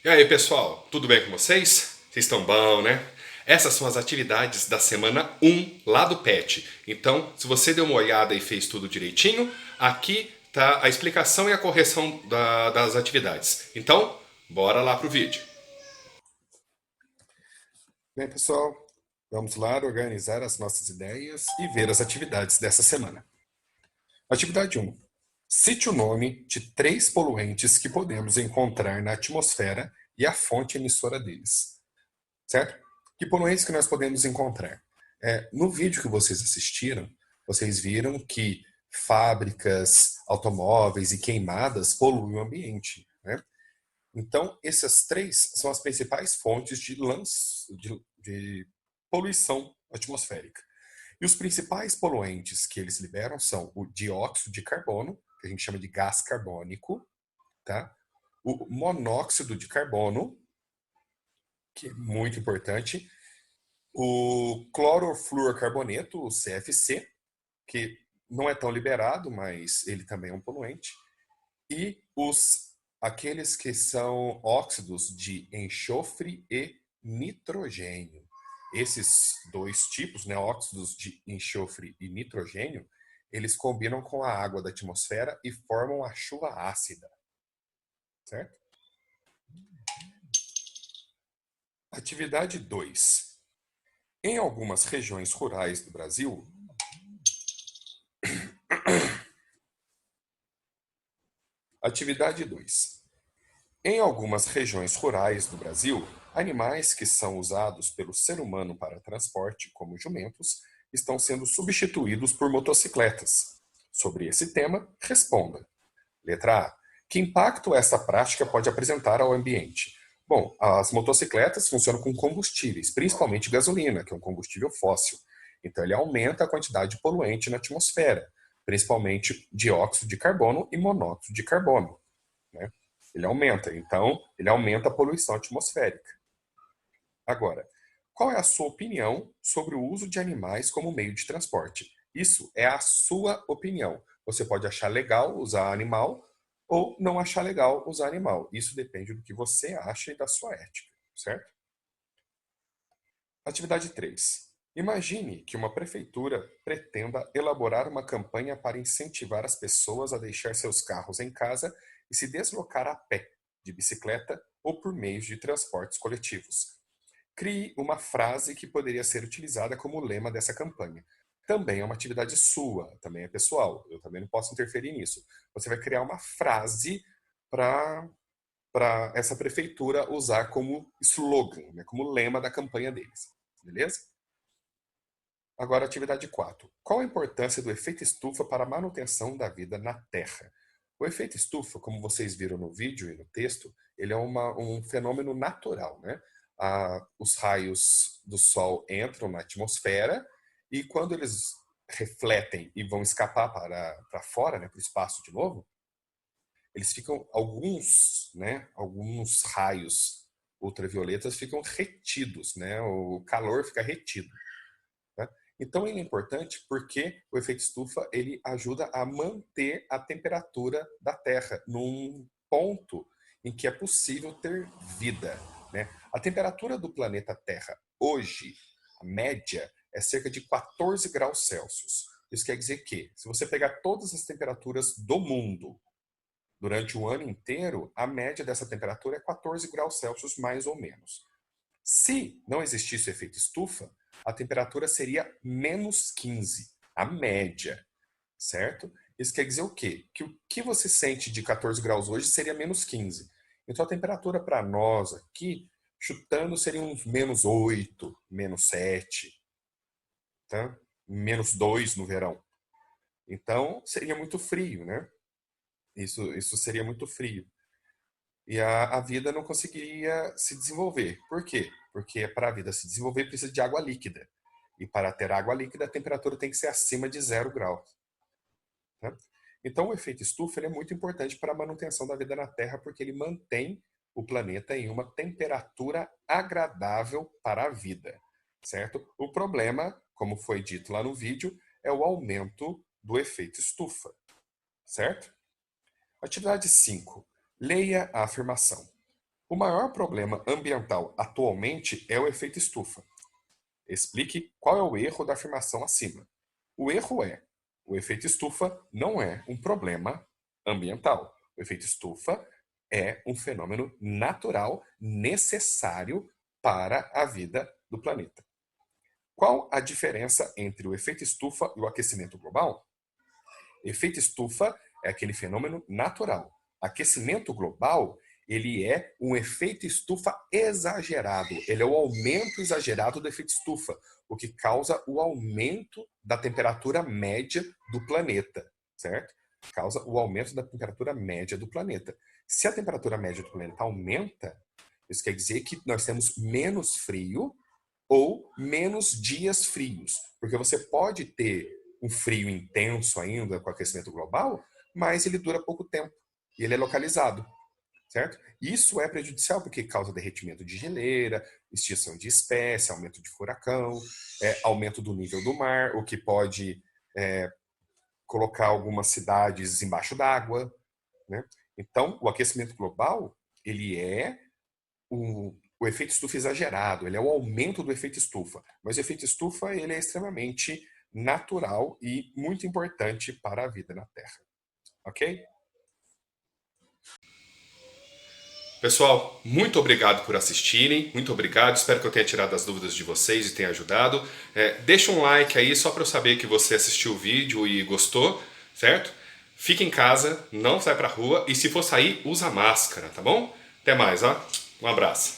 E aí, pessoal, tudo bem com vocês? Vocês estão bom, né? Essas são as atividades da semana 1 lá do PET. Então, se você deu uma olhada e fez tudo direitinho, aqui tá a explicação e a correção das atividades. Então, bora lá pro vídeo. Bem, pessoal, vamos lá organizar as nossas ideias e ver as atividades dessa semana. Atividade 1. Cite o nome de 3 poluentes que podemos encontrar na atmosfera e a fonte emissora deles. Certo? Que poluentes que nós podemos encontrar? No vídeo que vocês assistiram, vocês viram que fábricas, automóveis e queimadas poluem o ambiente, né? Então, essas 3 são as principais fontes de poluição atmosférica. E os principais poluentes que eles liberam são o dióxido de carbono, que a gente chama de gás carbônico, tá? O monóxido de carbono, que é muito importante, o clorofluorcarboneto, o CFC, que não é tão liberado, mas ele também é um poluente, e aqueles que são óxidos de enxofre e nitrogênio. Esses dois tipos, né, óxidos de enxofre e nitrogênio, eles combinam com a água da atmosfera e formam a chuva ácida, certo? Atividade 2. Em algumas regiões rurais do Brasil, atividade 2. Em algumas regiões rurais do Brasil, animais que são usados pelo ser humano para transporte, como jumentos, estão sendo substituídos por motocicletas. Sobre esse tema, responda. Letra A. Que impacto essa prática pode apresentar ao ambiente? Bom, as motocicletas funcionam com combustíveis, principalmente gasolina, que é um combustível fóssil. Então, ele aumenta a quantidade de poluente na atmosfera, principalmente dióxido de carbono e monóxido de carbono, né? Ele aumenta, então, ele aumenta a poluição atmosférica. Agora, qual é a sua opinião sobre o uso de animais como meio de transporte? Isso é a sua opinião. Você pode achar legal usar animal ou não achar legal usar animal. Isso depende do que você acha e da sua ética, certo? Atividade 3. Imagine que uma prefeitura pretenda elaborar uma campanha para incentivar as pessoas a deixar seus carros em casa e se deslocar a pé, de bicicleta ou por meios de transportes coletivos. Crie uma frase que poderia ser utilizada como lema dessa campanha. Também é uma atividade sua, também é pessoal. Eu também não posso interferir nisso. Você vai criar uma frase para essa prefeitura usar como slogan, né, como lema da campanha deles. Beleza? Agora, atividade 4. Qual a importância do efeito estufa para a manutenção da vida na Terra? O efeito estufa, como vocês viram no vídeo e no texto, ele é um fenômeno natural, né? Os raios do Sol entram na atmosfera e quando eles refletem e vão escapar para fora, né, para o espaço de novo, eles ficam, alguns raios ultravioletas ficam retidos, né? O calor fica retido. Né? Então ele é importante porque o efeito estufa ele ajuda a manter a temperatura da Terra num ponto em que é possível ter vida. Né? A temperatura do planeta Terra hoje, a média, é cerca de 14 graus Celsius. Isso quer dizer que, se você pegar todas as temperaturas do mundo durante o ano inteiro, a média dessa temperatura é 14 graus Celsius mais ou menos. Se não existisse o efeito estufa, a temperatura seria menos 15, a média, certo? Isso quer dizer o quê? Que o que você sente de 14 graus hoje seria menos 15. Então a temperatura para nós aqui, chutando, seria uns menos 8, menos 7, tá? Menos 2 no verão. Então seria muito frio, né? Isso seria muito frio. E a vida não conseguiria se desenvolver. Por quê? Porque para a vida se desenvolver precisa de água líquida. E para ter água líquida, a temperatura tem que ser acima de 0 graus. Né? Então, o efeito estufa é muito importante para a manutenção da vida na Terra, porque ele mantém o planeta em uma temperatura agradável para a vida. Certo? O problema, como foi dito lá no vídeo, é o aumento do efeito estufa. Certo? Atividade 5. Leia a afirmação. O maior problema ambiental atualmente é o efeito estufa. Explique qual é o erro da afirmação acima. O erro é: o efeito estufa não é um problema ambiental. O efeito estufa é um fenômeno natural necessário para a vida do planeta. Qual a diferença entre o efeito estufa e o aquecimento global? Efeito estufa é aquele fenômeno natural. Aquecimento global, ele é um efeito estufa exagerado. Ele é o aumento exagerado do efeito estufa, o que causa o aumento da temperatura média do planeta, certo? Causa o aumento da temperatura média do planeta. Se a temperatura média do planeta aumenta, isso quer dizer que nós temos menos frio ou menos dias frios, porque você pode ter um frio intenso ainda com o aquecimento global, mas ele dura pouco tempo e ele é localizado, certo? Isso é prejudicial porque causa derretimento de geleira, extinção de espécie, aumento de furacão, aumento do nível do mar, o que pode colocar algumas cidades embaixo d'água, né? Então, o aquecimento global, ele é o efeito estufa exagerado, ele é o aumento do efeito estufa. Mas o efeito estufa, ele é extremamente natural e muito importante para a vida na Terra. Ok? Pessoal, muito obrigado por assistirem, muito obrigado, espero que eu tenha tirado as dúvidas de vocês e tenha ajudado. Deixa um like aí só para eu saber que você assistiu o vídeo e gostou, certo? Fique em casa, não sai pra rua e se for sair, usa máscara, tá bom? Até mais, ó. Um abraço.